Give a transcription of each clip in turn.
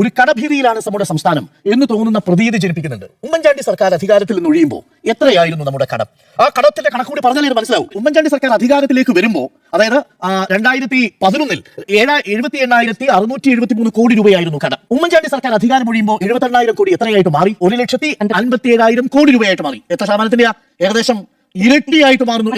ഒരു കടഭീതിയിലാണ് നമ്മുടെ സംസ്ഥാനം എന്ന് തോന്നുന്ന പ്രതീതി ജനിപ്പിക്കുന്നുണ്ട്. ഉമ്മൻചാണ്ടി സർക്കാർ അധികാരത്തിൽ നിന്ന് ഒഴിയുമ്പോൾ എത്രയായിരുന്നു നമ്മുടെ കടം? ആ കടത്തിന്റെ കണക്കൂടി പറഞ്ഞാലേ ഇത് മനസ്സിലാവും. ഉമ്മൻചാണ്ടി സർക്കാർ അധികാരത്തിലേക്ക് വരുമ്പോൾ, അതായത് 2011 78,673 കോടി രൂപയായിരുന്നു കടം. ഉമ്മൻചാണ്ടി സർക്കാർ അധികാരം ഒഴിയുമ്പോൾ 78,000 കോടി എത്രയായിട്ട് മാറി? 1,57,000 കോടി രൂപയായിട്ട് മാറി. എത്ര ശതമാനത്തിന്റെ? ഏകദേശം ഇരട്ടിയായിട്ട് മാറുന്നു.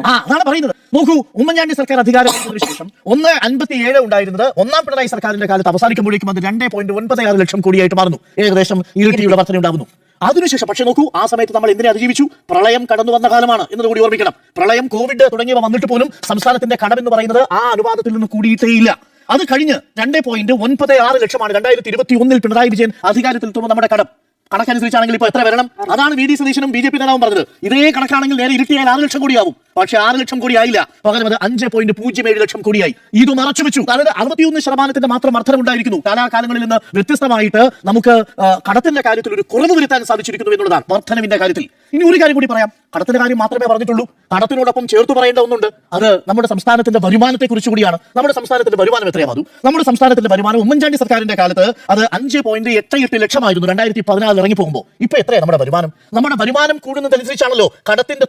അതാണ് പറയുന്നത്. നോക്കൂ, ഉമ്മൻചാണ്ടി സർക്കാർ അധികാരത്തിന് ശേഷം 1,57 ഉണ്ടായിരുന്നത് ഒന്നാം പിണറായി സർക്കാരിന്റെ കാലത്ത് അവസാനിക്കുമ്പോഴേക്കും അത് 2.96 ലക്ഷം കോടിയായിട്ട് മാറുന്നു. ഏകദേശം ഇരട്ടിയുടെ വർധന ഉണ്ടാകുന്നു. അതിനുശേഷം പക്ഷേ നോക്കൂ, ആ സമയത്ത് നമ്മൾ എന്തിനെ അതിജീവിച്ചു? പ്രളയം കടന്നു വന്ന കാലമാണ് എന്നതുകൂടി ഓർമ്മിക്കണം. പ്രളയം, കോവിഡ് തുടങ്ങിയവ വന്നിട്ട് പോലും സംസ്ഥാനത്തിന്റെ കടം എന്ന് പറയുന്നത് ആ അനുപാതത്തിൽ നിന്ന് കൂടിയിട്ടേയില്ല. അത് കഴിഞ്ഞ് 2.96 ലക്ഷമാണ് 2021 പിണറായി വിജയൻ അധികാരത്തിൽ എത്തുമ്പോൾ നമ്മുടെ കടം. കണക്കനുസരിച്ചാണെങ്കിൽ ഇപ്പൊ എത്ര വരണം? അതാണ് വി ഡി സതീശനും ബി ജെ പി നേതാവും പറഞ്ഞത്. ഇതേ കണക്കാണെങ്കിൽ നേരെ ഇരട്ടിയാൽ 6 ലക്ഷം കോടിയാവും. പക്ഷേ 6 ലക്ഷം കോടി ആയില്ല, പകരം അത് 5.07 ലക്ഷം കോടിയായി. ഇത് മറച്ചു വെച്ചു. അതായത് 61% മാത്രം വർധന ഉണ്ടായിരിക്കുന്നു. കാലാകാലങ്ങളിൽ നിന്ന് വ്യത്യസ്തമായിട്ട് നമുക്ക് കടത്തിന്റെ കാര്യത്തിൽ ഒരു കുറവ് വരുത്താൻ സാധിച്ചിരിക്കുന്നു എന്നുള്ളതാണ് വർധനവിന്റെ കാര്യത്തിൽ. ഇനി ഒരു കാര്യം കൂടി പറയാം. കടത്തിന്റെ കാര്യം മാത്രമേ പറഞ്ഞിട്ടുള്ളൂ. കടത്തിനോടൊപ്പം ചേർത്ത് പറയേണ്ട ഒന്നുണ്ട്. അത് നമ്മുടെ സംസ്ഥാനത്തിന്റെ വരുമാനത്തെ കുറിച്ച് കൂടിയാണ്. നമ്മുടെ സംസ്ഥാനത്തിന്റെ വരുമാനം എത്രയാകും? നമ്മുടെ സംസ്ഥാനത്തിന്റെ വരുമാനം ഉമ്മൻചാണ്ടി സർക്കാരിന്റെ കാലത്ത് അത് 5.88 ലക്ഷമായിരുന്നു 2014 ഇറങ്ങി പോകുമ്പോൾ. ഇപ്പൊ എത്രയാണ് നമ്മുടെ വരുമാനം? നമ്മുടെ വരുമാനം കൂടുന്നതനുസരിച്ചാണല്ലോ കടത്തിന്റെ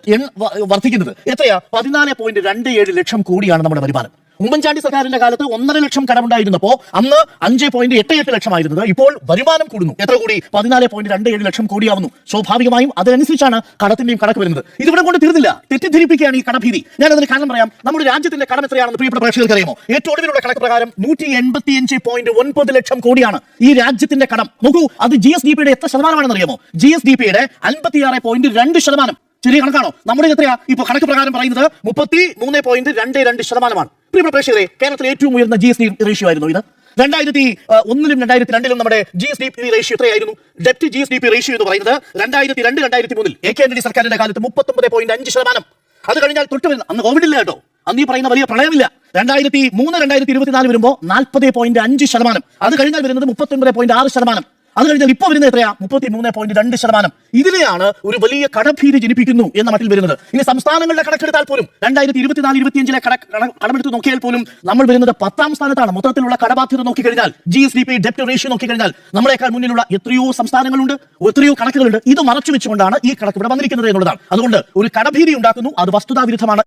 വർദ്ധിക്കുന്നത്. എത്രയാ? 14.27 ലക്ഷം കോടിയാണ് നമ്മുടെ വരുമാനം. ഉമ്മൻചാണ്ടി സർക്കാരിന്റെ കാലത്ത് 1.5 ലക്ഷം കടമുണ്ടായിരുന്നപ്പോ അന്ന് 5.88 ലക്ഷമായിരുന്നത്. ഇപ്പോൾ വരുമാനം കൂടുന്നു. എത്ര കൂടി? 14.27 ലക്ഷം കോടിയാവുന്നു. സ്വാഭാവികമായും അതിനനുസരിച്ചാണ് കടത്തിന്റെയും കണക്ക് വരുന്നത്. ഇതിവിടെ കൊണ്ട് തീർന്നില്ല. തെറ്റിദ്ധരിപ്പിക്കുകയാണ് ഈ കടഭീതി. ഞാൻ അതിന് കാരണം പറയാം. നമ്മുടെ രാജ്യത്തിന്റെ കടം എത്രയാണെന്ന് പ്രിയപ്പെട്ട പ്രേക്ഷകർക്ക് അറിയാമോ? ഏറ്റവും ഒടുവിലുള്ള കണക്ക് പ്രകാരം 185.9 ലക്ഷം കോടിയാണ് ഈ രാജ്യത്തിന്റെ കടം. നോക്കൂ, അത് GSDP എത്ര ശതമാനമാണെന്ന് അറിയാമോ? GSDP 56.2%. ചെറിയ കണക്കാണോ? നമ്മുടെ എത്രയാ ഇപ്പൊ കണക്ക് പ്രകാരം പറയുന്നത്? 33.22%. പ്രിയപ്പെട്ട പ്രേക്ഷകരെ, കേരളത്തിലെ ഏറ്റവും ഉയർന്ന GSD റേഷ്യോ ആയിരുന്നു ഇത്. 2001 2002 നമ്മുടെ GSDP റേഷ്യോ എത്രയായിരുന്നു? ഡെപ്റ്റ് GSDP റേഷ്യോ എന്ന് പറയുന്നത് 2002-2003 AK ആന്റണി സർക്കാരിന്റെ കാലത്ത് 39.5%. അത് കഴിഞ്ഞാൽ തൊട്ട് വരുന്ന അന്ന് കോവിഡ് ഇല്ല കേട്ടോ, അന്ന് ഈ പറയുന്ന വലിയ പ്രളയമില്ല. 2003-2024 വരുമ്പോൾ 40.5%. അത് കഴിഞ്ഞാൽ വരുന്നത് 39.6%. അത് കഴിഞ്ഞാൽ ഇപ്പോൾ വരുന്നത് എത്രയാ? 33.2%. ഇതിലെയാണ് ഒരു വലിയ കടഭീതി ജനിപ്പിക്കുന്നു എന്ന മട്ടിൽ വരുന്നത്. ഇനി സംസ്ഥാനങ്ങളുടെ കണക്കെടുത്താൽ പോലും 2024-25 കടമെടുത്ത് നോക്കിയാൽ പോലും നമ്മൾ വരുന്നത് 10ാം സ്ഥാനത്താണ്. മൊത്തത്തിലുള്ള കടബാധ്യത നോക്കിക്കഴിഞ്ഞാൽ, GSDP ഡെപ്റ്റ് റേഷ്യോ നോക്കിക്കഴിഞ്ഞാൽ നമ്മളെക്കാൾ മുന്നിലുള്ള എത്രയോ സംസ്ഥാനങ്ങളുണ്ട്, എത്രയോ കണക്കുകളുണ്ട്. ഇത് മറച്ചു വെച്ചുകൊണ്ടാണ് ഈ കണക്ക് ഇവിടെ വന്നിരിക്കുന്നത് എന്നുള്ളതാണ്. അതുകൊണ്ട് ഒരു കടഭീതി ഉണ്ടാക്കുന്നു. അത് വസ്തുതാവിരുദ്ധമാണ്.